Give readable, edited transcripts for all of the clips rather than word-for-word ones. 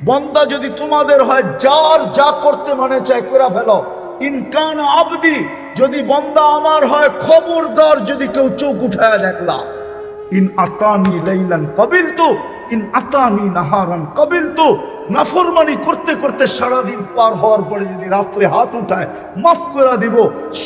বন্দা যদি তোমাদের হয়, যার যা করতে মনে চায় করে ফেলো। ইনকান আবদি, যদি বন্দা আমার হয়, খবরদার যদি কেউ চোখ উঠায় দেখলা। ইন আতানি লাইলান কাবিলতু, ইন আতানি নাহারান কাবিলতু। নাফরমানি করতে করতে সারাদিন পার হওয়ার পরে যদি রাত্রে হাত উঠায়, মাফ করে দিব।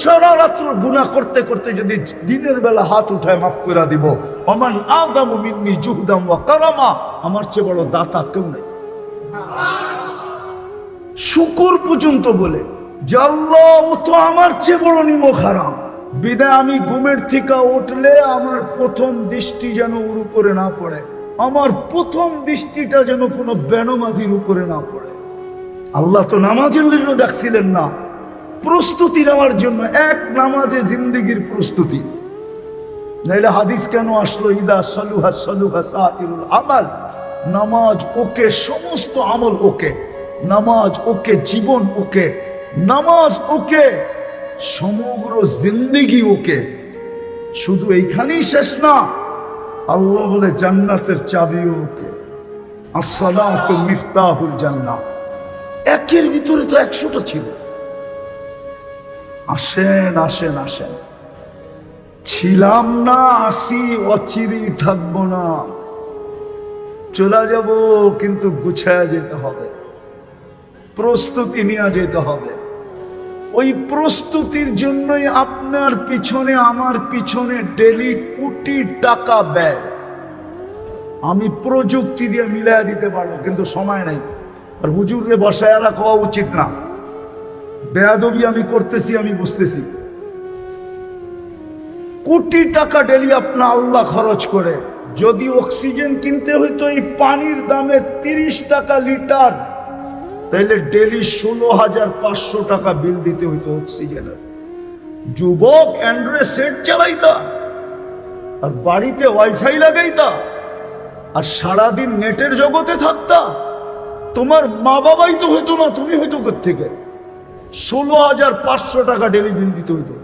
সারা রাত্র গুনাহ করতে করতে যদি দিনের বেলা হাত উঠায়, মাফ করে দিব। ওমান আদামু মিন্নি জুহদাম ওয়া কারামা, আমার চেয়ে বড় দাতা কেউ নেই। শুকর পর্যন্ত বলে যে আল্লাহ, ও তো আমার চেয়ে বড় নিমক হারাম। বিদায় আমি ঘুমের থেকে উঠলে আমার প্রথম দৃষ্টি যেন ওর উপরে না পড়ে, আমার প্রথম দৃষ্টিটা যেন কোনো বেনমাজির উপরে না পড়ে। আল্লাহ তো নামাজের জন্য ডাকছিলেন না, প্রস্তুতি নেওয়ার জন্য। এক নামাজে জিন্দেগির প্রস্তুতি। নাইলে হাদিস কেন আসলো? ইদা সালুহা সালুহা সাইরুল আমাল। নামাজ ওকে, সমস্ত আমল ওকে। নামাজ ওকে, জীবন ওকে। নামাজ ওকে, সমগ্র জিন্দেগি ওকে। শুধু এইখানেই শেষ না, আল্লাহ বলে জান্নাতের চাবিও ওকে। আসসালাতু মিফতাহুল জান্নাহ। একের ভিতরে তো 100টা ছিল। আসেন আসেন আসেন, ছিলাম না, আসি, অচিরেই থাকবো না। চলে যাব, কিন্তু গুছায় যেতে হবে, প্রস্তুতি নিয়ে যেতে হবে। ওই প্রস্তুতির জন্যই আপনার পিছনে, আমার পিছনে ডেলি কোটি টাকা ব্যয়। আমি প্রযুক্তি দিয়ে মিলাই দিতে পারবো, কিন্তু সময় নাই। আর হুজুরে বসায় রাখা উচিত না। বেয়াদবি আমি করতেছি, আমি বুঝতেছি। কোটি টাকা ডেলি আপনার আল্লাহ খরচ করে। যদি অক্সিজেন কিনতে হইতো এই পানির দামে 30 টাকা লিটার, তাহলে ডেলি 16,500 টাকা বিল দিতে হইতো অক্সিজেনের। যুবক অ্যান্ড্রয়েড সেট চালাইতা, আর বাড়িতে ওয়াইফাই লাগাইতা, আর সারাদিন নেটের জগতে থাকতা। তোমার মা বাবাই তো হইতো না, তুমি হইতো কোত্থেকে? 16,500 টাকা ডেলি বিল দিতে হইতো।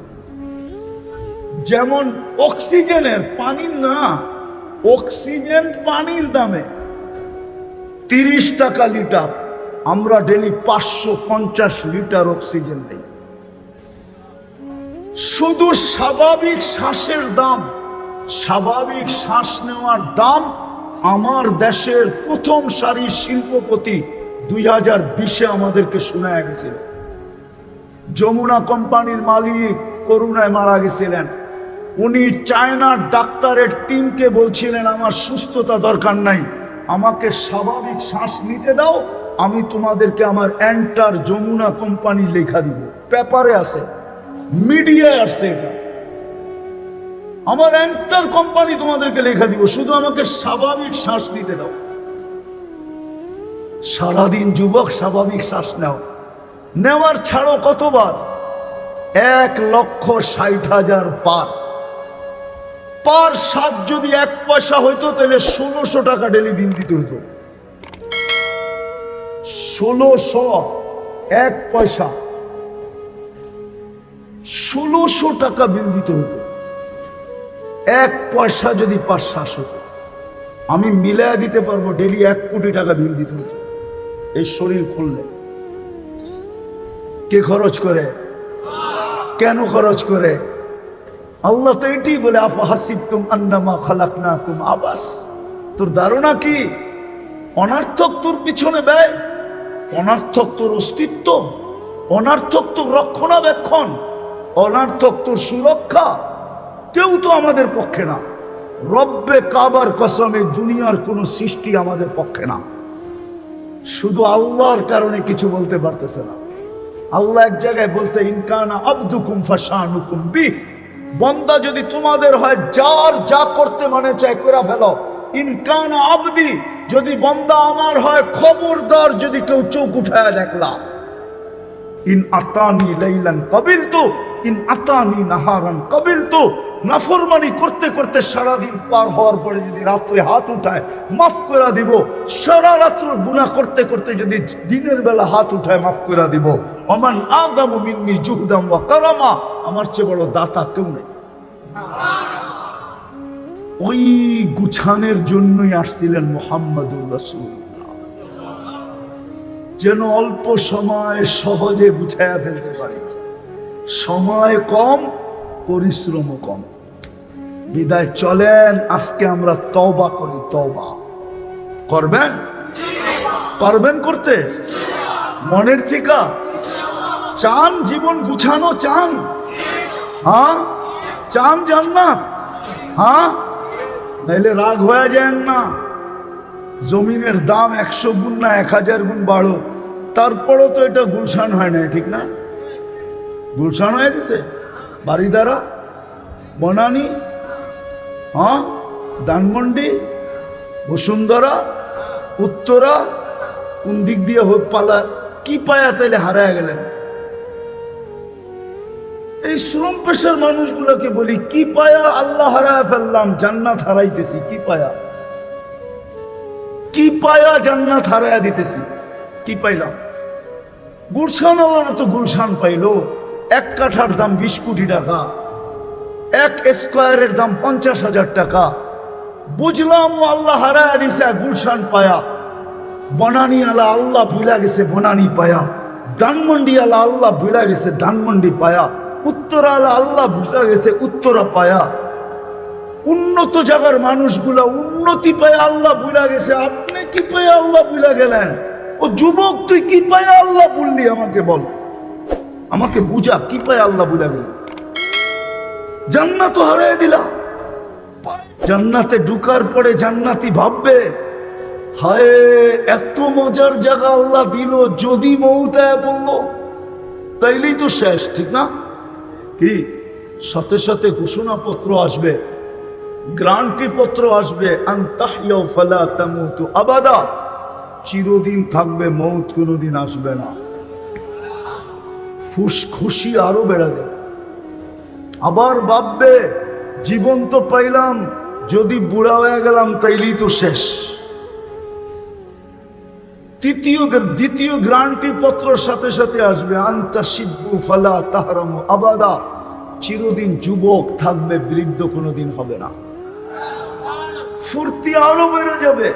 যেমন অক্সিজেনের, পানির না, অক্সিজেন পানির দামে 30 টাকা লিটার। আমরা ডেলি 550 লিটার অক্সিজেন দিই। শুধু স্বাভাবিক শ্বাসের দাম, স্বাভাবিক শ্বাস নেওয়ার দাম আমার দেশের প্রথম সারির শিল্পপতি 2020-এ আমাদেরকে শোনায় গেছিল। যমুনা কোম্পানির মালিক করোনায় মারা গেছিলেন। উনি চায়নার ডাক্তারের টিমকে বলছিলেন, আমার সুস্থতা দরকার নাই, আমাকে স্বাভাবিক শ্বাস নিতে দাও, আমি তোমাদেরকে আমার এন্টার যমুনা কোম্পানি লেখা দিব। পেপারে আছে, মিডিয়ায় আসছে, এটা আমার এন্টার কোম্পানি তোমাদেরকে লেখা দিব, শুধু আমাকে স্বাভাবিক শ্বাস নিতে দাও। সারাদিন যুবক স্বাভাবিক শ্বাস নাও, নেওয়ার ছাড়ো কতবার? 1,60,000 পার। পার সাত যদি 1 পয়সা হইতো, তাহলে 1600 টাকা ডেলি বিল দিতে হইতো। 1600, 1 পয়সা, 1600 টাকা বিল দিতে হইতো। 1 পয়সা যদি পার শ্বাস হতো, আমি মিলায় দিতে পারবো, ডেলি 1 কোটি টাকা বিল দিতে হতো। এই শরীর খুললে কে খরচ করে? কেন খরচ করে? আল্লাহ তো এটাই বলে, আফাহাসিবতুম আন্নামা খালাকনাকুম আবাস। তোর ধারণা কি অনার্থক তোর পিছনে ব্যয়? অনার্থক তোর অস্তিত্ব? অনার্থক তোর রক্ষণাবেক্ষণ? অনার্থক তোর সুরক্ষা? কেউ তো আমাদের পক্ষে না। রব্বে কাবার কসমে দুনিয়ার কোন সৃষ্টি আমাদের পক্ষে না। শুধু আল্লাহর কারণে কিছু বলতে পারতেছে না। আল্লাহ এক জায়গায় বলতে, ইনকানা আবদুকুম ফাশানুকুম বি। বন্দা যদি তোমাদের হয়, যার যা করতে মনে চায় করে ফেলো। ইনকানা আবদি, যদি বন্দা আমার হয়, খবরদার যদি কেউ চোখ উঠায় দেখলা। ইন আতানি লাইলান কাবিলতু, ইন আতানি নাহারান কাবিলতু। নাফরমানি করতে করতে সারাদিন পার হওয়ার পরে যদি রাত্রে হাত উঠায়, মাফ করে দিব। সারা রাত্র গুনাহ করতে করতে যদি দিনের বেলা হাত উঠায়, মাফ করে দিব। ওমান আদামু মিন্নি জুহদাম ওয়া কারামা, আমার চেয়ে বড় দাতা কেউ নেই। ওই গুছানের জন্যই আসছিলেন মুহাম্মদুর রাসূলুল্লাহ। যেন অল্প সময় সহজে গুছায়া ফেলতে পারি। সময় কম, পরিশ্রম কম, বিদায় চলেন আজকে আমরা তওবা করি। তওবা করবেন? পারবেন করতে? মনের থেকে চান জীবন গুছানো? চান? হ্যাঁ চান জান্নাত? হ্যাঁ, নাইলে রাগ হয়ে যান না। জমিনের দাম 100 গুণ না 1000 গুণ বাড়ো, তারপরও তো এটা গুলশান হয় না, ঠিক না? গুলশান হয়ে গেছে। বাড়িদারা, বনানী, হ্যাঁ, ধানমন্ডি, বসুন্ধরা, উত্তরা, কোন দিক দিয়ে হোক পালা, কি পায়া তাইলে হারায় গেলেন? এই শ্রম পেশার মানুষগুলোকে বলি, কি পায়া আল্লাহ হারায় ফেললাম, জান্নাত হারাইতেছি। কি পায়া, কি পায়া জান্নাত হারায়া দিতেছি? কি পাইলাম? গুলশান ওরা তো গুলশান পাইলো, 1 কাঠার দাম 20 কোটি টাকা, 1 স্কয়ারের দাম 50,000 টাকা। বুঝলাম ও আল্লাহ হারায়া দিছে গুলশান পায়া। বনানী আলা আল্লাহ ভুলা গেছে বনানী পায়া, ধানমন্ডি আলা আল্লাহ ভুলা গেছে ধানমন্ডি পায়া, উত্তরা আলা আল্লাহ ভুলা গেছে উত্তরা পায়া। উন্নত জায়গার মানুষগুলা উন্নতি পায়া আল্লাহ ভুলা গেছে। আপনি কি পায়া আল্লাহ ভুলা গেলেন? ও যুবক, তুই কি পায়া আল্লাহ বললি? আমাকে বল, আমাকে বুঝা, কি পায়া আল্লাহ ভুলা গেল? জান্নাত হারিয়ে দিলা। জান্নাতে ঢুকার পরে জান্নাতি ভাববে, হায় এত মজার জায়গা আল্লাহ দিল, যদি মৌতায় পড়লো তাইলেই তো শেষ, ঠিক না? কি সাথে সাথে ঘোষণাপত্র আসবে, গ্যারান্টি পত্র আসবে, আনতাহইয়া ফালা তামুতু আবাদা, চিরদিন থাকবে, মৌত কোনোদিন আসবে না। খুশি আরো বেড়ে যাবে। আবার ভাববে, জীবন তো পাইলাম, যদি বুড়া হয়ে গেলাম তাইলেই তো শেষ। দ্বিতীয় গ্যারান্টি পত্রের সাথে সাথে আসবে, আনতা শিব্বু ফালা তাহরামু আবাদা, চিরদিন যুবক থাকবে, বৃদ্ধ কোনোদিন হবে না। ফুর্তি আরো বেড়ে যাবে।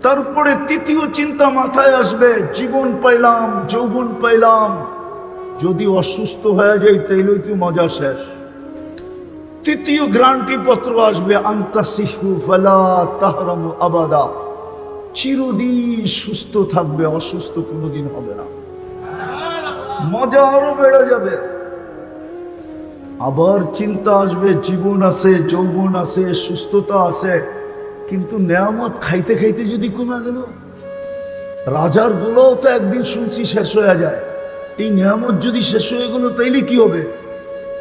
তারপরে তৃতীয় চিন্তা মাথায় আসবে, জীবন পাইলাম, যৌবন পাইলাম, যদি অসুস্থ হয়ে যাই তাইলেই তো মজা শেষ। তৃতীয় গ্যারান্টি পত্র আসবে, আনতা সিহু ফালা তাহরামু আবাদা, চিরদিন সুস্থ থাকবে, অসুস্থ কোনোদিন হবে না। মজা আরো বেড়ে যাবে। আবার চিন্তা আসবে, জীবন আছে, যৌবন আছে, সুস্থতা আছে, কিন্তু নেয়ামত খাইতে খাইতে যদি কমে গেল, রাজার গুলোও তো একদিন শুনছি শেষ হয়ে যায়, এই নেয়ামত যদি শেষ হয়ে গেল তাইলে কি হবে?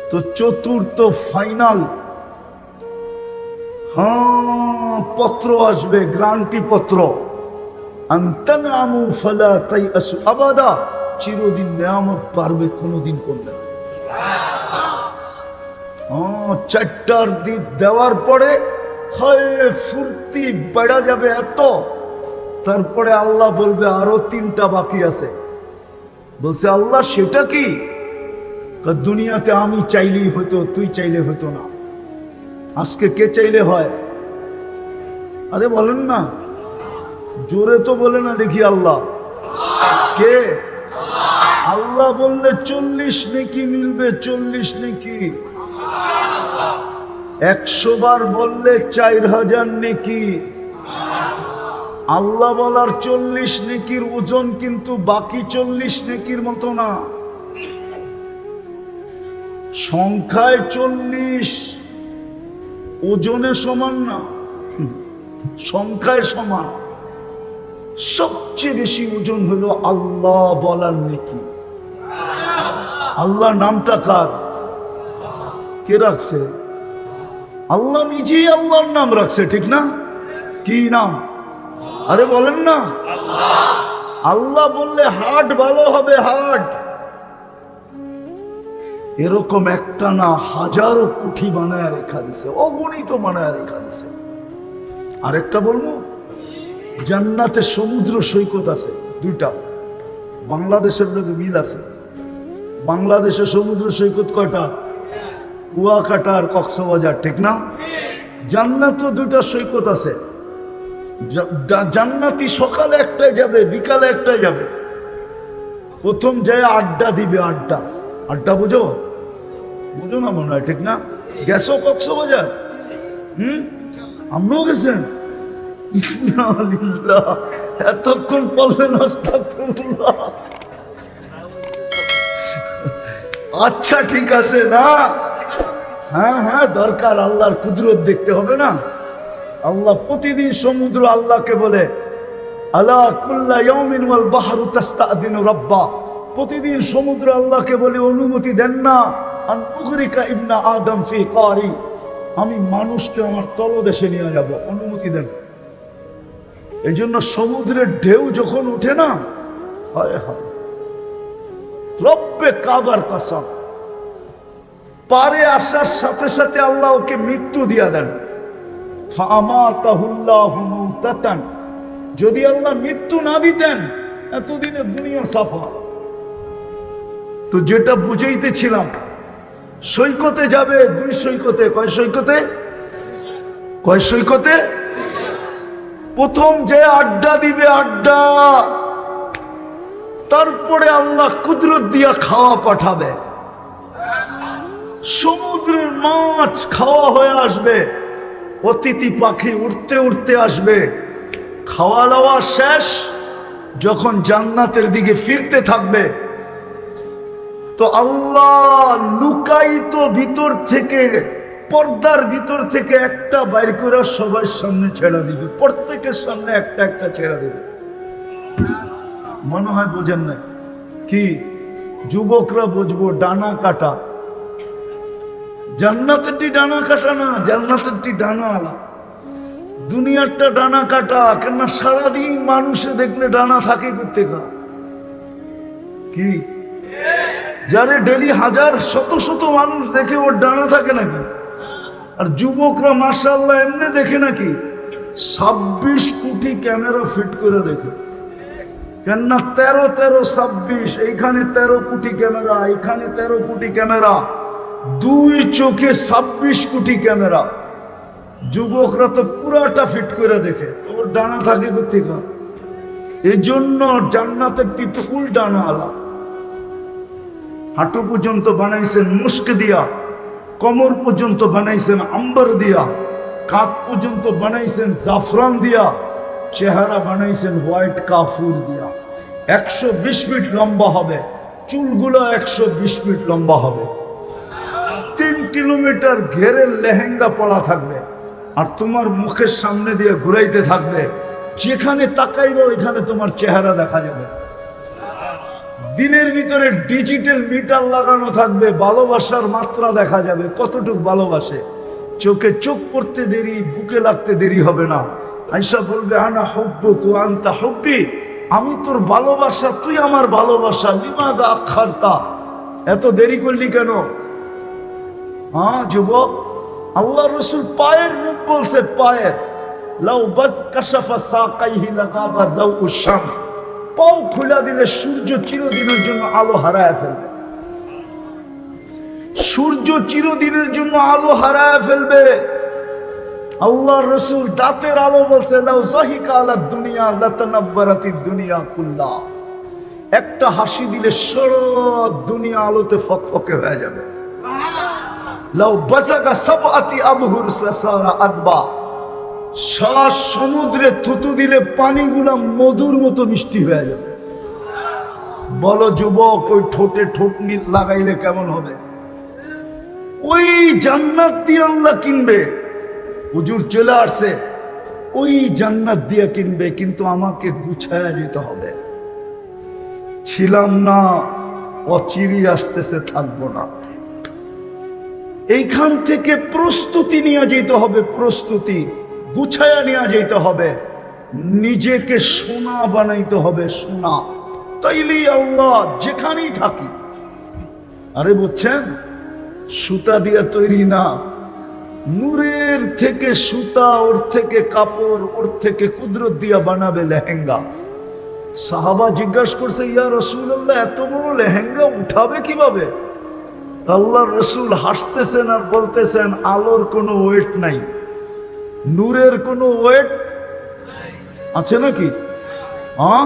তো চতুর্থ ফাইনাল পত্র আসবে, গ্যারান্টি পত্র, আনতানামু ফালা তাইআসু আবাদা, চিরদিন নেয়ামত পারবে, কোনোদিন করবে না। 4টার দিক দেওয়ার পরে হয় ফুর্তি বেড়া যাবে এত, তারপরে আল্লাহ বলবে আরো 3টা বাকি আছে। বলছে আল্লাহ সেটা কি? দুনিয়াতে আমি চাইলেই হতো, তুই চাইলে হতো না। আজকে কে চাইলে হয়? আরে বলেন না, জোরে তো বলে না দেখি। আল্লাহ কে? আল্লাহ বললে 40 নেকি মিলবে, 40 নেকি। 100 বার বললে 4000 নেকি। আল্লাহ বলার 40 নেকির ওজন কিন্তু বাকি 40 নেকির মতো না। সংখ্যায় 40, ওজনে সমান না, সংখ্যায় সমান। সবচেয়ে বেশি ওজন হলো আল্লাহ বলার নেকি। আল্লাহ নামটা কার? কে রাখছে? আল্লাহ নিজেই আল্লাহর নাম রাখছে, ঠিক না? কি নাম? আরে বলেন না। আল্লাহ বললে হার্ট ভালো হবে, হার্ট। এরকম একটা না, হাজারো কোটি বানায় রেখা দিছে, অগণিত বানায় রেখা দিছে। আরেকটা বলবো, জান্নাতে সমুদ্র সৈকত আছে 2টা। বাংলাদেশের লোক মিল আছে। বাংলাদেশের সমুদ্র সৈকত কয়টা? কুয়াকাটা আর কক্সবাজার, ঠিক না? জান্নাতে 2টা সৈকত আছে। জান্নাতি সকালে একটাই যাবে, বিকালে একটাই যাবে। প্রথম যায় আড্ডা দিবে, আড্ডা। আড্ডা বুঝো? বুঝো না মনে হয়, ঠিক না? গেছো কক্সবাজার? আপনিও গেছেন? এতক্ষণ বললেন আস্তাগফিরুল্লাহ। আচ্ছা ঠিক আছে না, হ্যাঁ হ্যাঁ দরকার, আল্লাহর কুদরত দেখতে হবে না। আল্লাহ প্রতিদিন সমুদ্র আল্লাহকে বলে আলা কুল্লা ইয়াউমিন ওয়াল বাহরু তাস্তাদিনু রাব্বা, প্রতিদিন সমুদ্র আল্লাহকে বলে অনুমতি দেন না আন উগরিকা ইবনা আদম ফি কারি, আমি মানুষকে আমার তলদেশে নিয়ে যাব, অনুমতি দেন। এই জন্য সমুদ্রের ঢেউ যখন উঠে না, হায় হায় রব্বে কাবার কসম, পারে আসার সাথে সাথে আল্লাহ ওকে মৃত্যু দিয়া দেন। ফামাতাহুল্লাহু মাউতাতান, যদি আল্লাহ মৃত্যু না দিতেন এতদিনে দুনিয়া সাফা। তো যেটা বুঝাইতেছিলাম, সৈকতে যাবে, দুই সৈকতে, কয় সৈকতে? কয় সৈকতে? প্রথম যে আড্ডা দিবে, আড্ডা, তারপরে আল্লাহ কুদরত দিয়া খাওয়া পাঠাবে। সমুদ্রের মাছ খাওয়া হয়ে আসবে, অতিথি পাখি উঠতে উঠতে আসবে, খাওয়া দাওয়া শেষ, যখন জান্নাতের দিকে ফিরতে থাকবে তো আল্লাহ লুকায়িত ভিতর থেকে, পর্দার ভিতর থেকে একটা বাইর করে সবার সামনে ছেড়ে দিবে, প্রত্যেকের সামনে একটা একটা ছেড়ে দিবে। মনে হয় বোঝেন না কি? যুবকরা বুঝবো, ডানা কাটা। জান্নাতেরটি ডানা কাটা না, জান্নাতেরটি ডানা আলা। দুনিয়ারটা ডানা কাটা, কেননা সারাদিন মানুষে দেখলে ডানা থাকে কোত্থেকা? কি যারে ডেলি হাজার শত শত মানুষ দেখে ওর ডানা থাকে নাকি? আর যুবকরা মাশাআল্লাহ এমনি দেখে নাকি? 26 কোটি ক্যামেরা ফিট করে দেখে, কেননা 13 13 26, এইখানে 13 কোটি ক্যামেরা, এইখানে 13 কোটি ক্যামেরা, দুই চোখে 26 কোটি ক্যামেরা। যুবকরা তো পুরাটা ফিট করে দেখে, ওর ডানা থাকে কোথেকে? এই জন্য জান্নাতের ফুল ডানা আলা। হাঁটু পর্যন্ত বানাইছেন মুস্ক দিয়া, কোমর পর্যন্ত বানাইছেন আম্বার দিয়া, কাঁধ পর্যন্ত বানাইছেন জাফরান দিয়া, চেহারা বানাইছেন হোয়াইট কাফুর দিয়া। 120 ফিট লম্বা হবে, চুলগুলো 120 ফিট লম্বা হবে, 3 কিলোমিটার ঘেরের লেহেঙ্গা পরা থাকবে, আর তোমার মুখের সামনে দিয়ে ঘুরাইতে থাকবে, যেখানে তাকাইবে ওইখানে তোমার চেহারা দেখা যাবে। দিনের ভিতরে ডিজিটাল মিটার লাগানো থাকবে, ভালোবাসার মাত্রা দেখা যাবে, কতটুকু ভালোবাসে। চোখে চোখ পড়তে দেরি, বুকে লাগতে দেরি হবে না। আয়েশা বলবে আনা হুব্বুক ওয়া আনতা হুব্বি, আমি তোর ভালোবাসা, তুই আমার ভালোবাসা। লিমাযা আখারতা, এত দেরি করলি কেন? হ্যাঁ যুবক, আল্লাহ রাসূল পায়ের মুখ বলছে, পায়ের। লাউ বাস কাশাফা সাকাইহি লাগাবা দাউউশ শামস, পাও খুলে দিলে সূর্য চিরদিনের জন্য আলো হারায় ফেলবে। সূর্য চিরদিনের জন্য আলো হারায় ফেলবে। আল্লাহ রাসূল দাঁতের আলো বলছে, লাউ যাহিকা আলা দুনিয়া লাতানাব্বারাতিদ দুনিয়া কুল্লাহ, একটা হাসি দিলে সারা দুনিয়া আলোতে ফকফকে হয়ে যাবে। লাউ বাসাকা সাবআতি আবহুর সারা আদবা, শ্বাস সমুদ্রে থুতু দিলে পানিগুলা মধুর মতো মিষ্টি হয়ে যাবে। বলো যুবক, ওই ঠোঁটে ঠোঁট লাগাইলে কেমন হবে? ওই জান্নাত দিয়ে আল্লাহ কিনবে। হুজুর চলে আসছে, ওই জান্নাত দিয়ে কিনবে, কিন্তু আমাকে গুছায়া যেতে হবে। ছিলাম না, অচিরি আসতেছে, থাকবো না। এইখান থেকে প্রস্তুতি নিয়ে যেতে হবে, প্রস্তুতি গুছায়া নিয়ে যেতে হবে, নিজেকে সোনা বানাইতে হবে, সোনা। তাইলেই আল্লাহ যেখানেই থাকি। আরে বুঝছেন, সুতা দিয়া তৈরি না, নূরের থেকে সুতা, ওর থেকে কাপড়, ওর থেকে কুদরত দিয়া বানাবে লেহেঙ্গা। সাহাবা জিজ্ঞাসা করছে, ইয়া রাসূলুল্লাহ, এত বড় লেহেঙ্গা উঠাবে কিভাবে? আল্লাহ রাসূল হাসতেছেন আর বলতেছেন, আলোর কোনো ওয়েট নাই, নূরের কোনো ওয়েট, আছে নাকি? হ্যাঁ,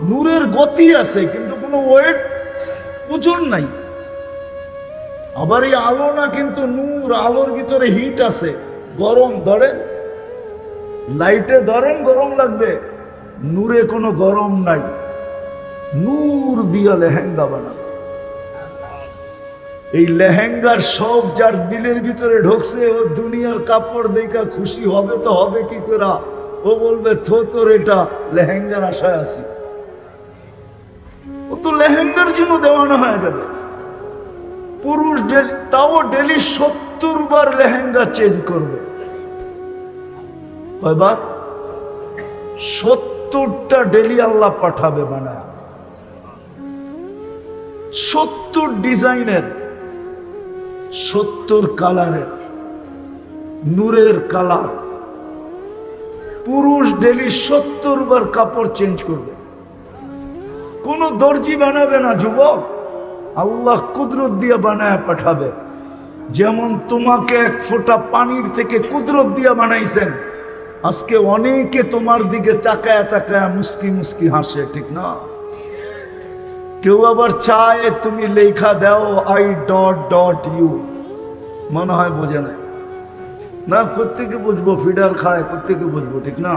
নূরের গতি আছে কিন্তু কোনো ওয়েট, ওজন নাই। আবার এই আলো না কিন্তু নূর, আলোর ভিতরে হিট আছে, গরম ধরে, লাইটে ধরেন গরম লাগবে, নূরে কোনো গরম নাই। নূর দিয়া লেহেঙ্গা বানাবে। এই লেহেঙ্গার সব যার দিলের ভিতরে ঢুকছে, ও দুনিয়ার কাপড় দেখা খুশি হবে তো হবে কি করে? ও বলবে তোর এটা লেহেঙ্গার আশায় আছি। ও তো লেহেঙ্গার জন্য দেওয়ানো হয়ে যাবে। পুরুষ তাও ডেলি 70 বার লেহেঙ্গা চেঞ্জ করবে। কয়বার? 70টা ডেলি আল্লাহ পাঠাবে বানায়, 70 ডিজাইনের, 70 কালারের, নূরের কালার। পুরুষ ডেলি 70 বার কাপড় চেঞ্জ করবে। কোন দর্জি বানাবে না যুবক, আল্লাহ কুদরত দিয়ে বানায় পাঠাবে। যেমন তোমাকে এক ফোঁটা পানির থেকে কুদরত দিয়ে বানাইছেন, আজকে অনেকে তোমার দিকে তাকায় তাকায় মুস্কি মুস্কি হাসে, ঠিক না? কেউ আবার চায় তুমি লেখা দাও I.U, মনে হয় বোঝে না। না, কোত্থেকে বুঝবো? ফিডার খায়, কোত্থেকে বুঝবো, ঠিক না?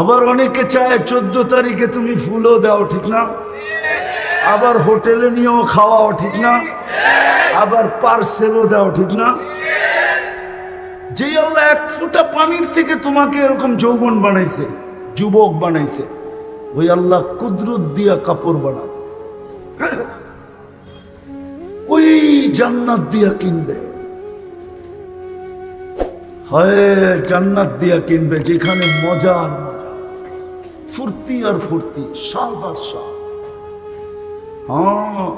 আবার অনেকে চায় 14 তারিখে তুমি ফুলও দাও, ঠিক না? আবার হোটেলে নিয়েও খাওয়াও, ঠিক না? আবার পার্সেলও দাও, ঠিক না? যে আল্লাহ এক ফোঁটা পানির থেকে তোমাকে এরকম যৌবন বানাইছে, যুবক বানাইছে, ওই আল্লাহ কুদরত দিয়া কাপড় বানাবে। ওই জান্নাত দিয়া কিনবে, হয় জান্নাত দিয়া কিনবে যেখানে মজা আর মজা, ফুর্তি আর ফুর্তি, স্বাদ আর স্বাদ। হ্যাঁ,